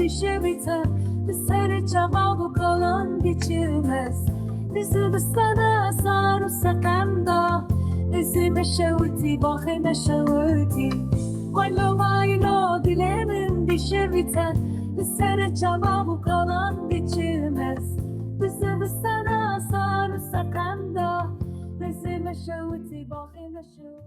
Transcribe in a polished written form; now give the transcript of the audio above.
dişewite, serê çava bu kalan geçirmez. Zivistana sar seqem da, Rezê şewitî, baxê şewitî. Waylo dilê min dişewite, serê çava bu kalan geçirmez. Zivistana sar seqem da, Rezê şewitî, baxê şewitî.